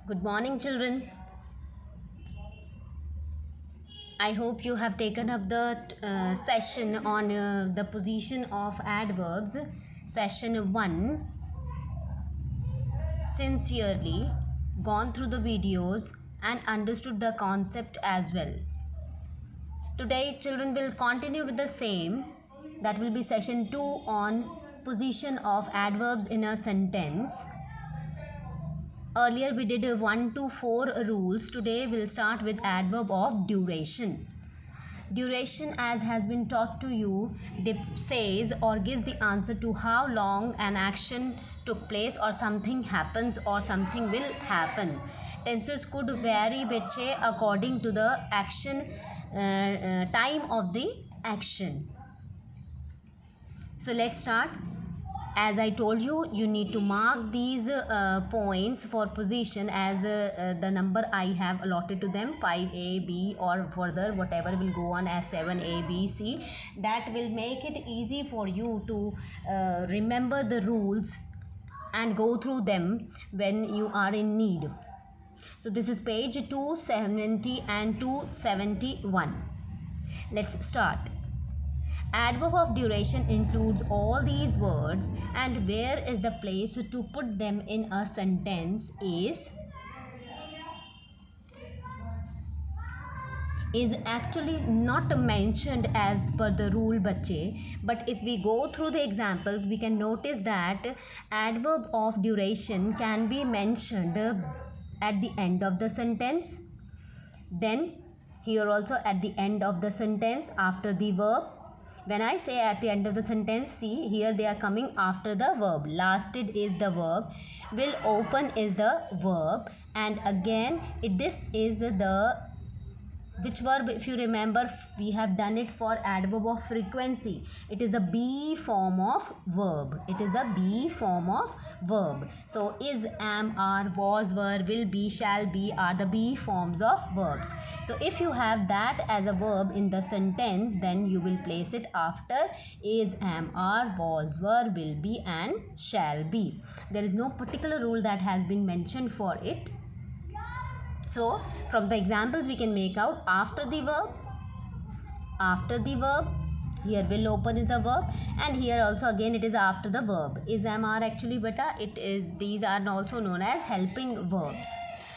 Good morning, children. I hope you have taken up the session on the position of adverbs, session 1, sincerely, gone through the videos and understood the concept as well. Today, children will continue with the same. That will be session 2 on position of adverbs in a sentence. Earlier we did 1 to 4 rules. Today we'll start with adverb of duration. Duration, as has been taught to you, says or gives the answer to how long an action took place or something happens or something will happen. Tenses could vary बच्चे according to the action time of the action. So let's start. As I told you, you need to mark these points for position as the number I have allotted to them, 5A, B, or further whatever will go on as 7A, B, C. That will make it easy for you to remember the rules and go through them when you are in need. So this is page 270 and 271. Let's start. Adverb of duration includes all these words, and where is the place to put them in a sentence is actually not mentioned as per the rule bachche, but if we go through the examples we can notice that adverb of duration can be mentioned at the end of the sentence, then here also at the end of the sentence after the verb. When I say at the end of the sentence, see here they are coming after the verb. Lasted is the verb, will open is the verb, and again this is the which verb, if you remember, we have done it for adverb of frequency. It is the be form of verb. It is the be form of verb. So is, am, are, was, were, will be, shall be are the be forms of verbs. So if you have that as a verb in the sentence, then you will place it after is, am, are, was, were, will be and shall be. There is no particular rule that has been mentioned for it. So from the examples we can make out after the verb, here will open is the verb, and here also again it is after the verb. Is, am, are actually beta, it is, these are also known as helping verbs.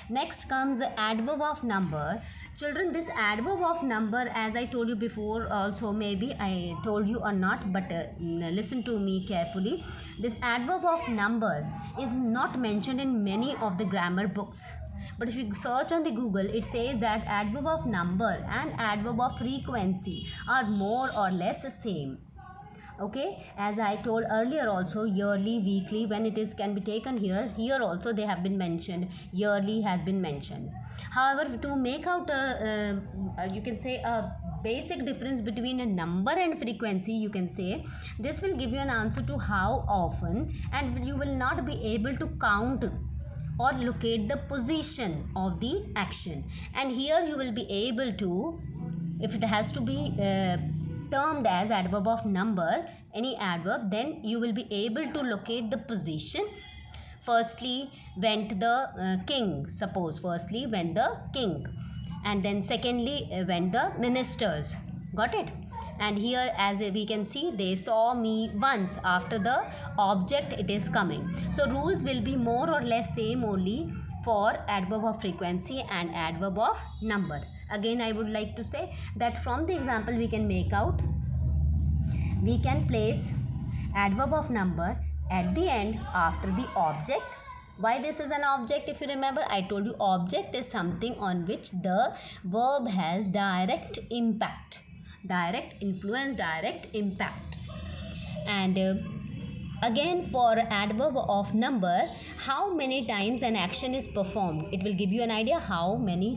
Next comes adverb of number. Children, this adverb of number, as I told you before also, maybe I told you or not, but listen to me carefully. This adverb of number is not mentioned in many of the grammar books. But if you search on the Google, it says that adverb of number and adverb of frequency are more or less the same. Okay, as I told earlier also, yearly, weekly, when it is can be taken here also they have been mentioned, yearly has been mentioned. However, to make out you can say a basic difference between a number and frequency, you can say this will give you an answer to how often, and you will not be able to count or locate the position of the action, and here you will be able to, if it has to be termed as adverb of number, any adverb, then you will be able to locate the position. Firstly went the king, suppose firstly went the king, and then secondly went the ministers. Got it? And here as we can see, they saw me once, after the object it is coming. So rules will be more or less same only for adverb of frequency and adverb of number. Again I would like to say that from the example we can make out, we can place adverb of number at the end after the object. Why this is an object? If you remember, I told you object is something on which the verb has direct impact, direct influence, direct impact. And again for adverb of number, how many times an action is performed, it will give you an idea how many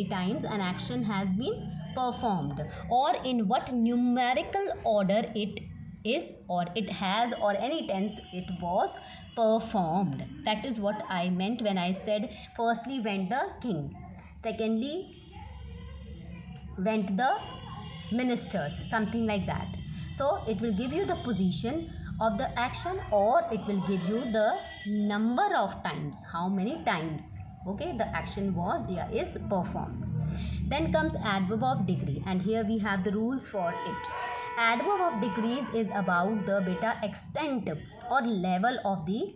times an action has been performed, or in what numerical order it is, or it has, or any tense it was performed. That is what I meant when I said firstly went the king, secondly went the ministers, something like that. So it will give you the position of the action, or it will give you the number of times, how many times, okay, the action is performed. Then comes adverb of degree, and here we have the rules for it. Adverb of degrees is about the extent or level of the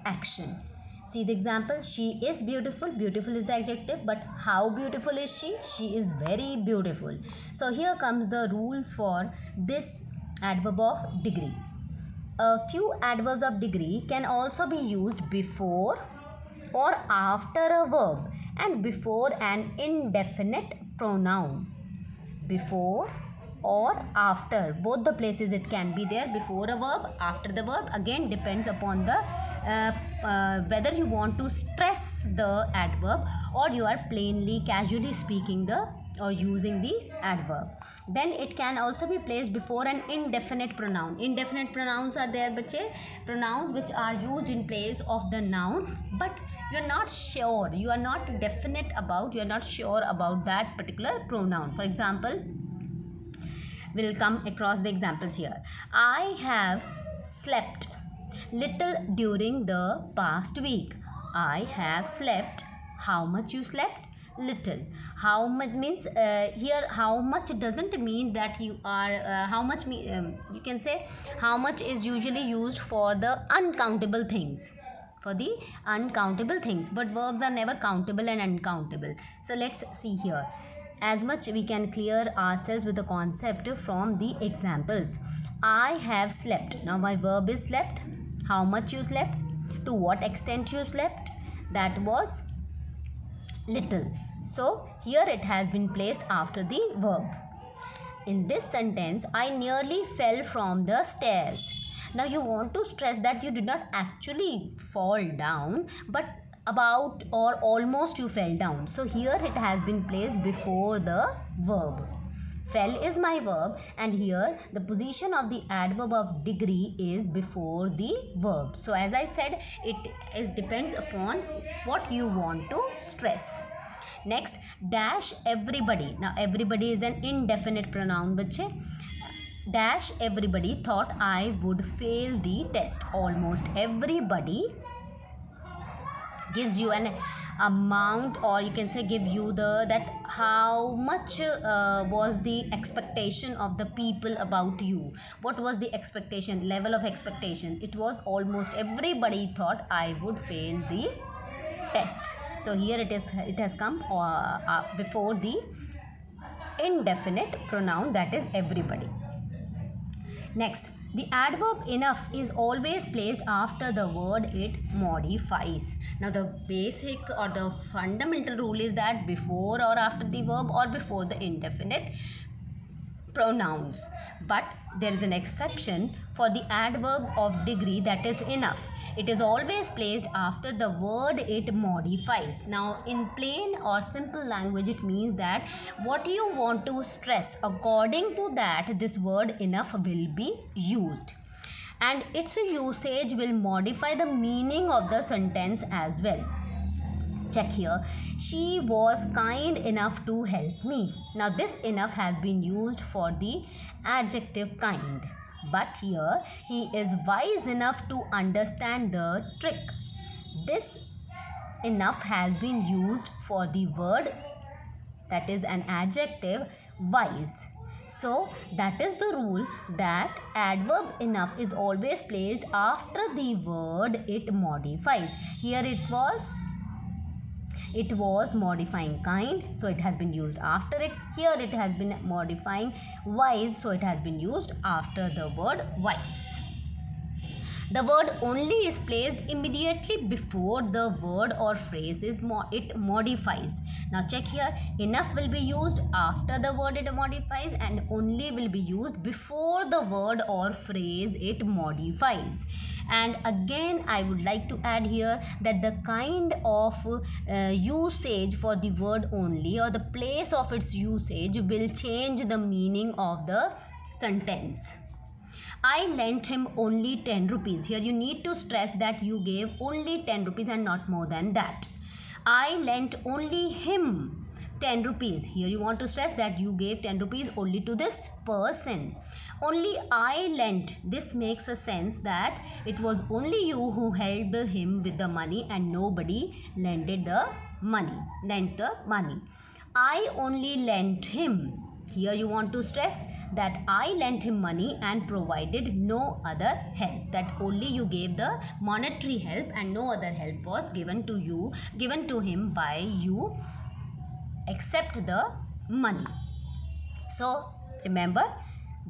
action. See the example, she is beautiful. Beautiful is the adjective, but how beautiful is she? She is very beautiful. So here comes the rules for this adverb of degree. A few adverbs of degree can also be used before or after a verb and before an indefinite pronoun. Before or after, both the places it can be there, before a verb, after the verb. Again depends upon the whether you want to stress the adverb or you are plainly casually speaking the or using the adverb. Then it can also be placed before an indefinite pronoun. Indefinite pronouns are there, bache, pronouns which are used in place of the noun, but you are not sure, you are not definite about, you are not sure about that particular pronoun. For example, we'll come across the examples here. I have slept little during the past week. I have slept. How much you slept? Little. How much means here how much doesn't mean that you are how much you can say how much is usually used for the uncountable things, for the uncountable things, but verbs are never countable and uncountable. So let's see here. As much we can clear ourselves with the concept from the examples. I have slept. Now my verb is slept. How much you slept? To what extent you slept? That was little. So here it has been placed after the verb. In this sentence, I nearly fell from the stairs. Now you want to stress that you did not actually fall down, but about or almost you fell down. So here it has been placed before the verb. Fell is my verb, and here the position of the adverb of degree is before the verb. So as I said, it depends upon what you want to stress. Next, dash everybody. Now everybody is an indefinite pronoun, bache. Dash everybody thought I would fail the test. Almost everybody gives you an amount, or you can say give you the that how much was the expectation of the people about you. What was the expectation, level of expectation? It was almost everybody thought I would fail the test. So here it has come before the indefinite pronoun, that is everybody. Next, the adverb enough is always placed after the word it modifies. Now the basic or the fundamental rule is that before or after the verb or before the indefinite pronouns. But there is an exception for the adverb of degree, that is enough. It is always placed after the word it modifies. Now in plain or simple language, it means that what you want to stress, according to that this word enough will be used, and its usage will modify the meaning of the sentence as well. Check here. She was kind enough to help me. Now this enough has been used for the adjective kind, but here he is wise enough to understand the trick. This enough has been used for the word, that is an adjective, wise. So that is the rule, that adverb enough is always placed after the word it modifies. Here it was modifying kind, so it has been used after it. Here it has been modifying wise, so it has been used after the word wise. The word only is placed immediately before the word or phrase it modifies. Now check here, enough will be used after the word it modifies, and only will be used before the word or phrase it modifies. And again I would like to add here that the kind of usage for the word only or the place of its usage will change the meaning of the sentence. I lent him only 10 rupees. Here you need to stress that you gave only 10 rupees and not more than that. I lent only him 10 rupees. Here you want to stress that you gave 10 rupees only to this person. Only I lent. This makes a sense that it was only you who helped him with the money and nobody lent the money. I only lent him. Here you want to stress that I lent him money and provided no other help. That only you gave the monetary help and no other help was given to him by you except the money. So remember,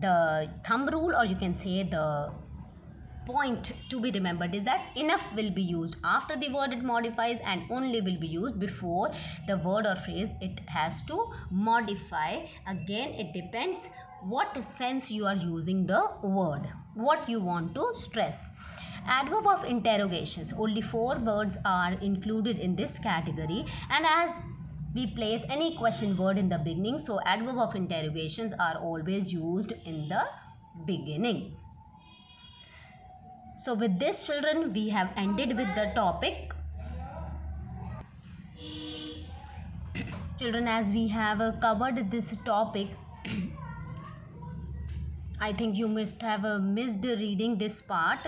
the thumb rule, or you can say the point to be remembered, is that enough will be used after the word it modifies and only will be used before the word or phrase it has to modify. Again, it depends what sense you are using the word, what you want to stress. Adverb of interrogations, only 4 words are included in this category, and as we place any question word in the beginning, so adverb of interrogations are always used in the beginning. So with this, children, we have ended with the topic. Children, as we have covered this topic, I think you must have missed reading this part.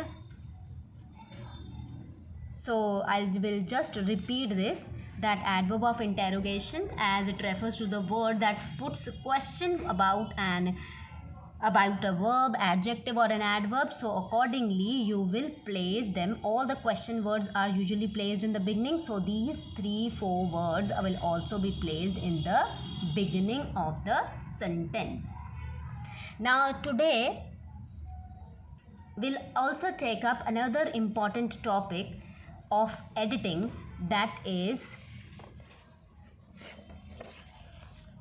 So I will just repeat this, that adverb of interrogation, as it refers to the word that puts a question about a verb, adjective or an adverb. So accordingly you will place them. All the question words are usually placed in the beginning, so these 3-4 words will also be placed in the beginning of the sentence. Now today we'll also take up another important topic of editing, that is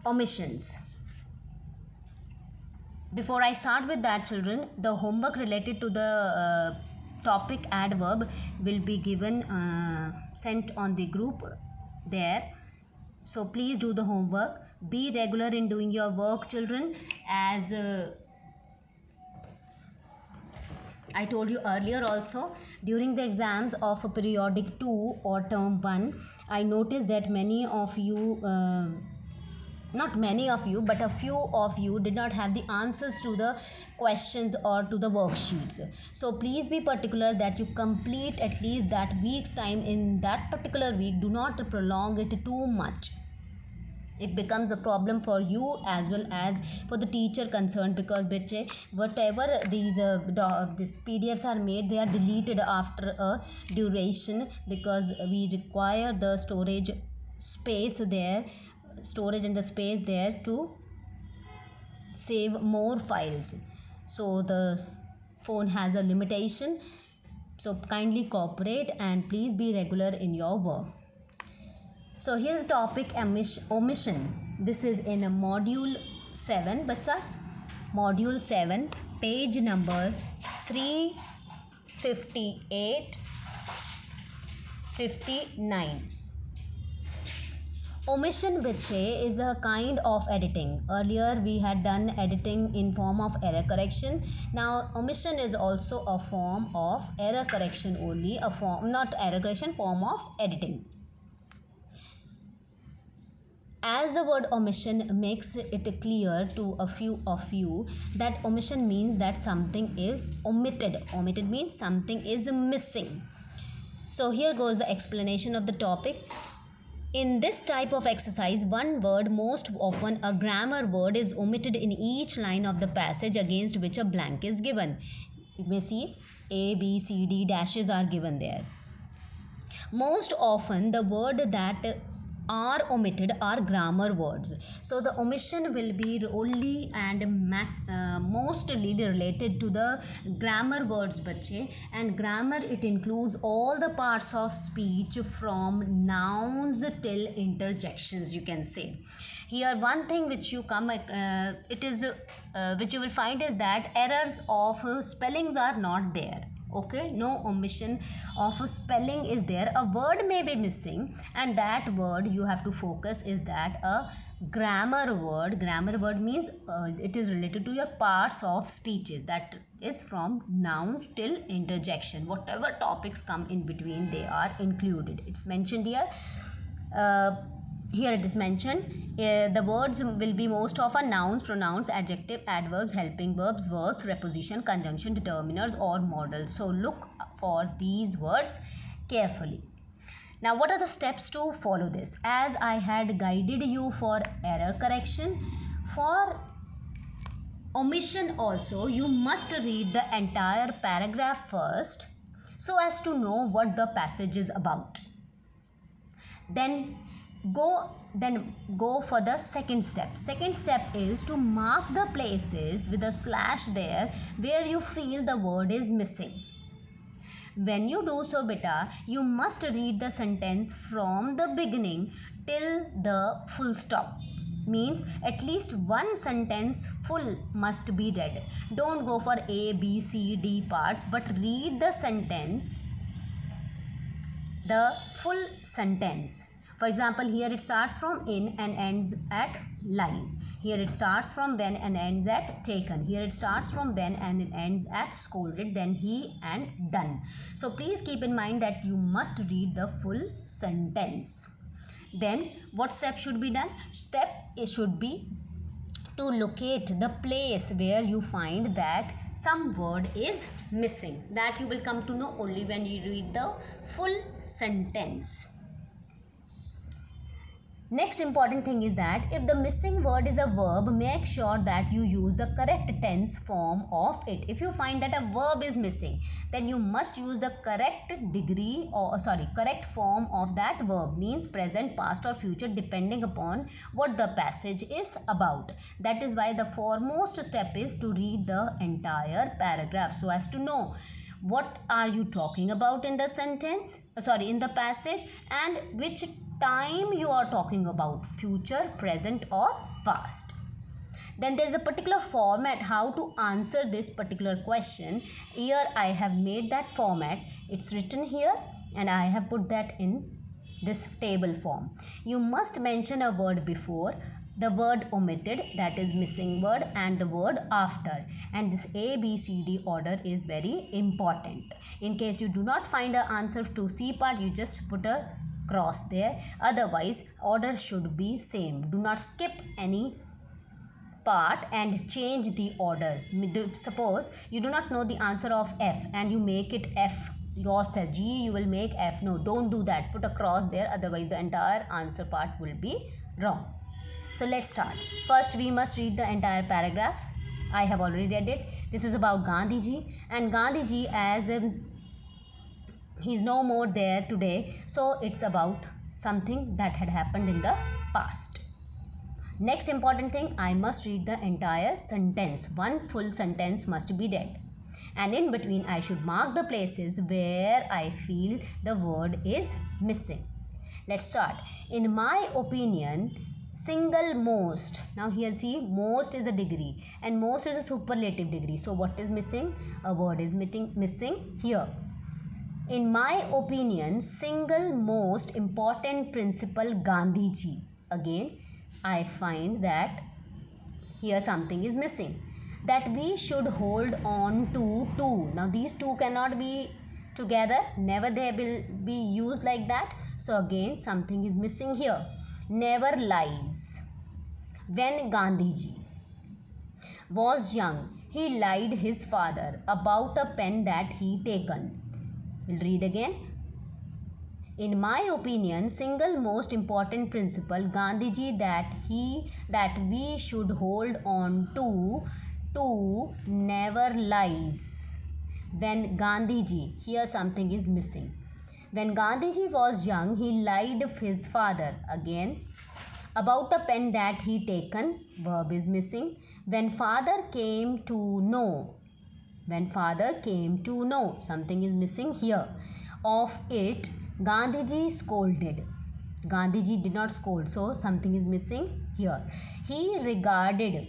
omissions. Before I start with that, children, the homework related to the topic adverb will be given, sent on the group there. So please do the homework. Be regular in doing your work, children. As I told you earlier also, during the exams of periodic 2 or term 1, I noticed that many of you, not many of you, but a few of you did not have the answers to the questions or to the worksheets. So please be particular that you complete at least that week's time in that particular week. Do not prolong it too much. It becomes a problem for you as well as for the teacher concerned, because whatever these PDFs are made, they are deleted after a duration, because we require the storage and the space there to save more files. So the phone has a limitation. So kindly cooperate and please be regular in your work. So here's topic omission. This is in a module 7, bacha. Module 7, page number 358, 59. Omission, which is a kind of editing. Earlier we had done editing in form of error correction. Now omission is also a form of error correction only, form of editing. As the word omission makes it clear to a few of you that omission means that something is omitted. Omitted means something is missing. So here goes the explanation of the topic. In this type of exercise, one word, most often a grammar word, is omitted in each line of the passage against which a blank is given. You may see A, B, C, D dashes are given there. Most often the word that are omitted are grammar words. So the omission will be only and mostly related to the grammar words, bache. And grammar, it includes all the parts of speech from nouns till interjections, you can say. Here one thing which you which you will find is that errors of spellings are not there. Okay, no omission of spelling is there. A word may be missing, and that word you have to focus is that a grammar word. Grammar word means it is related to your parts of speeches, that is from noun till interjection. Whatever topics come in between, they are included. It's mentioned here. here it is mentioned, the words will be most often nouns, pronouns, adjective, adverbs, helping verbs, verbs, preposition, conjunction, determiners or modals. So look for these words carefully. Now what are the steps to follow this? As I had guided you for error correction, for omission also you must read the entire paragraph first so as to know what the passage is about. Then go for the second step. Second step is to mark the places with a slash there where you feel the word is missing. When you do so, beta, you must read the sentence from the beginning till the full stop. Means at least one sentence full must be read. Don't go for A, B, C, D parts, but read the sentence, the full sentence. For example, here it starts from in and ends at lies. Here it starts from when and ends at taken. Here it starts from when and it ends at scolded, then he and done. So please keep in mind that you must read the full sentence. Then what step should be done? Step should be to locate the place where you find that some word is missing. That you will come to know only when you read the full sentence. Next important thing is that if the missing word is a verb, make sure that you use the correct tense form of it. If you find that a verb is missing, then you must use the correct correct form of that verb, means present, past or future, depending upon what the passage is about. That is why the foremost step is to read the entire paragraph so as to know what are you talking about in the sentence, in the passage, and which time you are talking about, future, present or past. Then there is a particular format how to answer this particular question. Here I have made that format. It's written here and I have put that in this table form. You must mention a word before, the word omitted, that is missing word, and the word after. And this A, B, C, D order is very important. In case you do not find an answer to C part, you just put a cross there. Otherwise, order should be same. Do not skip any part and change the order. Suppose you do not know the answer of F and you make it F yourself. G you will make F. No, don't do that. Put a cross there. Otherwise, the entire answer part will be wrong. So let's start. First, we must read the entire paragraph. I have already read it. This is about Gandhiji, and Gandhiji, as he's no more there today, so it's about something that had happened in the past. Next important thing, I must read the entire sentence. One full sentence must be read, and in between I should mark the places where I feel the word is missing. Let's start. In my opinion, single most. Now here see, most is a degree and most is a superlative degree. So what is missing? A word is missing here. In my opinion, single most important principle Gandhiji. Again, I find that here something is missing. That we should hold on to two. Now these two cannot be together. Never they will be used like that. So again, something is missing here. Never lies. When Gandhiji was young, he lied his father about a pen that he taken. We'll read again. In my opinion, single most important principle Gandhiji that we should hold on to never lies. When Gandhiji, here something is missing. When Gandhiji was young, he lied his father. Again, about a pen that he taken, verb is missing. When father came to know, something is missing here. Of it, Gandhiji scolded. Gandhiji did not scold, so something is missing here. He regretted,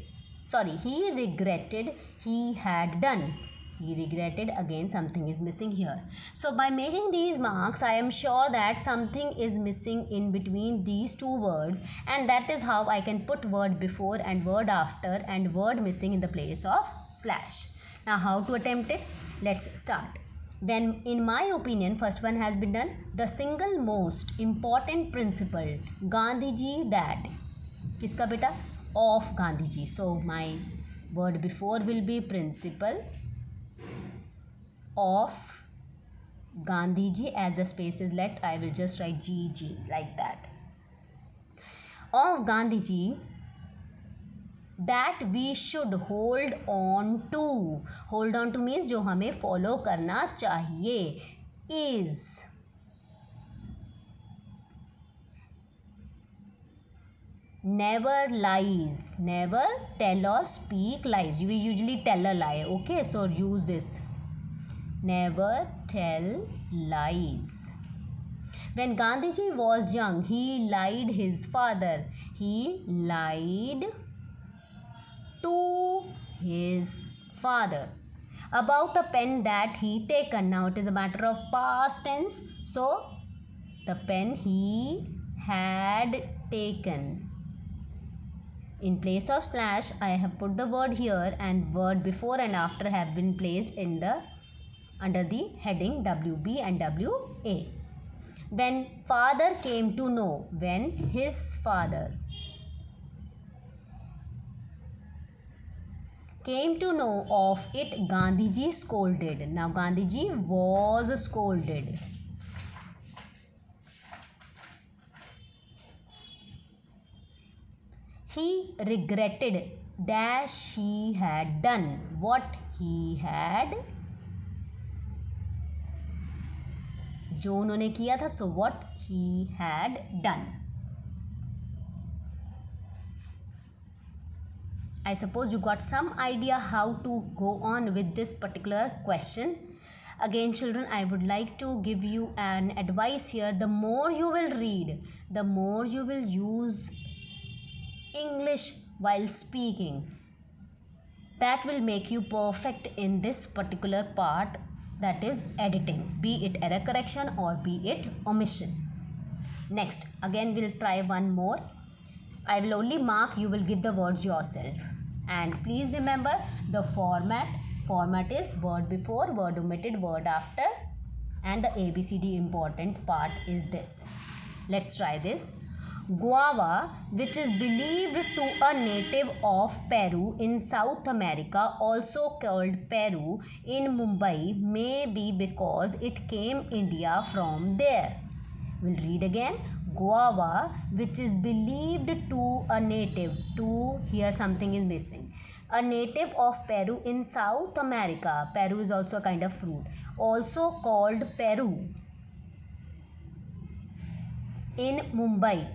he had done. He regretted, again something is missing here. So by making these marks, I am sure that something is missing in between these two words, and that is how I can put word before and word after and word missing in the place of slash. Now how to attempt it? Let's start. when in my opinion first one has been done, the single most important principle Gandhi ji that किसका बेटा of Gandhi ji. So my word before will be principle of Gandhi ji. As the space is left, I will just write GG like that. Of Gandhi ji that we should hold on to. Hold on to means जो हमें follow करना चाहिए. Is never lies. Never tell or speak lies. We usually tell a lie. Okay, so use this. Never tell lies. When Gandhiji was young, he lied his father. He lied to his father about a pen that he taken. Now it is a matter of past tense. So the pen he had taken. In place of slash, I have put the word here, and word before and after have been placed in the under the heading WB and WA. When father came to know, when his father came to know of it, Gandhiji scolded. Now Gandhiji was scolded. He regretted dash he had done. What he had, जो उन्होंने किया था. So what he had done. I suppose you got some idea how to go on with this particular question. Again children, I would like to give you an advice here. The more you will read, the more you will use English while speaking. That will make you perfect in this particular part, that is editing, be it error correction or be it omission. Next, again we'll try one more. I will only mark, you will give the words yourself. And please remember the format is word before, word omitted, word after, and the ABCD important part is this. Let's try this. Guava, which is believed to a native of Peru in South America, also called Peru in Mumbai, may be because it came India from there. We'll read again. Guava, which is believed to a native, to here something is missing, a native of Peru in South America. Peru is also a kind of fruit, also called Peru in Mumbai,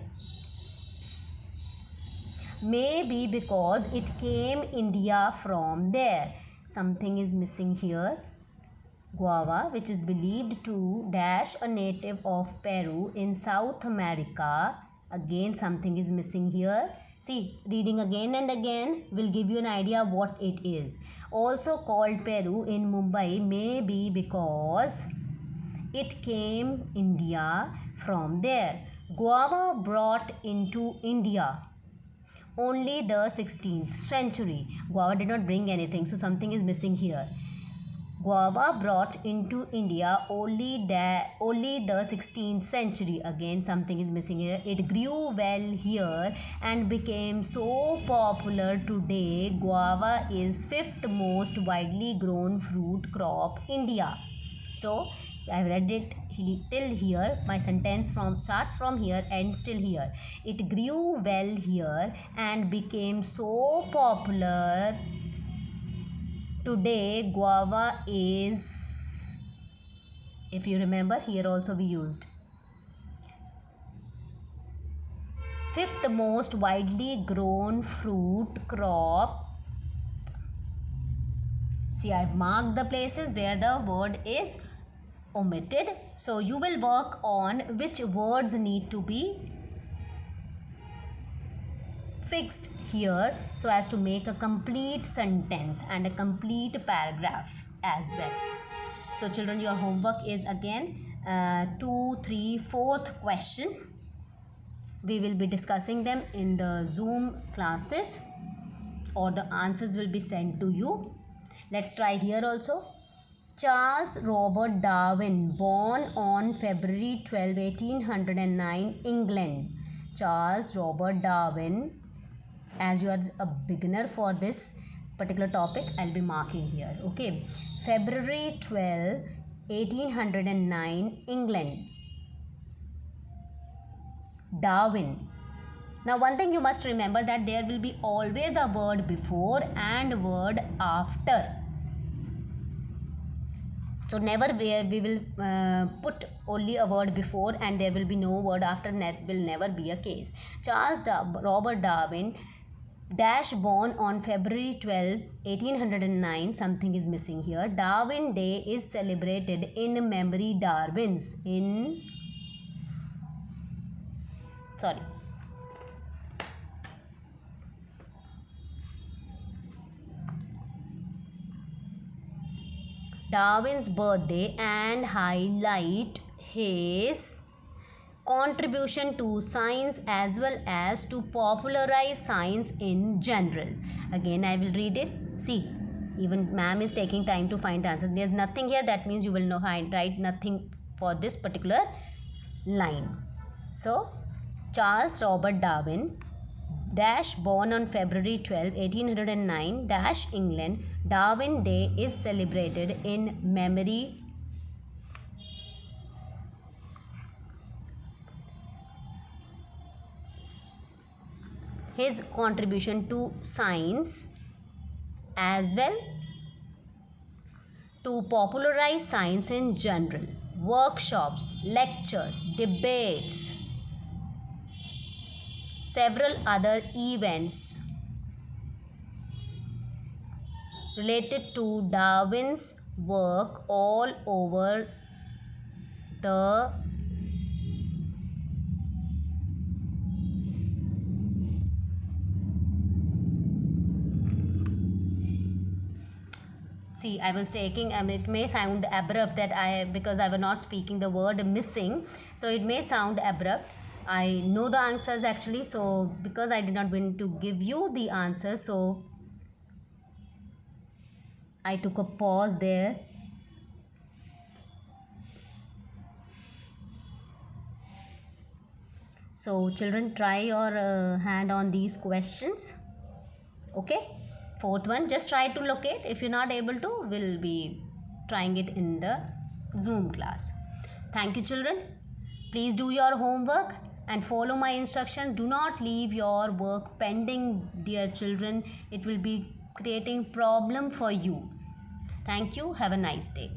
may be because it came India from there. Something is missing here. Guava, which is believed to dash a native of Peru in South America. Again something is missing here. See, reading again and again will give you an idea what it is. Also called Peru in Mumbai, may be because it came India from there. Guava brought into India only the 16th century. Guava did not bring anything, so something is missing here. Guava brought into India only the 16th century. Again something is missing here. It grew well here and became so popular today. Guava is 5th most widely grown fruit crop India. So I have read it till here. My sentence starts from here, ends till here. It grew well here and became so popular today. Guava is, if you remember, here also we used 5th most widely grown fruit crop. See, I've marked the places where the word is omitted. So you will work on which words need to be fixed here so as to make a complete sentence and a complete paragraph as well. So children, your homework is again 2, 3, 4th question. We will be discussing them in the Zoom classes, or the answers will be sent to you. Let's try here also. Charles Robert Darwin, born on February 12, 1809, England. Charles Robert Darwin, as you are a beginner for this particular topic, I'll be marking here. Okay, February 12, 1809, England. Darwin. Now one thing you must remember, that there will be always a word before and word after. So never we will put only a word before and there will be no word after. That will never be a case. Charles Robert Darwin dash, born on February 12, 1809. Something is missing here. Darwin Day is celebrated in memory Darwin's in sorry Darwin's birthday and highlight his contribution to science as well as to popularize science in general. Again I will read it. See, even ma'am is taking time to find the answer. There's nothing here, that means you will know write nothing for this particular line. So Charles Robert Darwin dash, born on February 12, 1809 dash, England. Darwin Day is celebrated in memory his contribution to science as well to popularize science in general. Workshops, lectures, debates, several other events related to Darwin's work all over the See, I was taking, it may sound abrupt that because I was not speaking the word missing, so it may sound abrupt. I know the answers actually, so because I did not want to give you the answers, so I took a pause there. So children, try your hand on these questions. Okay. Fourth one, just try to locate. If you're not able to, we'll be trying it in the Zoom class. Thank you children. Please do your homework and follow my instructions. Do not leave your work pending, dear children. It will be creating problem for you. Thank you. Have a nice day.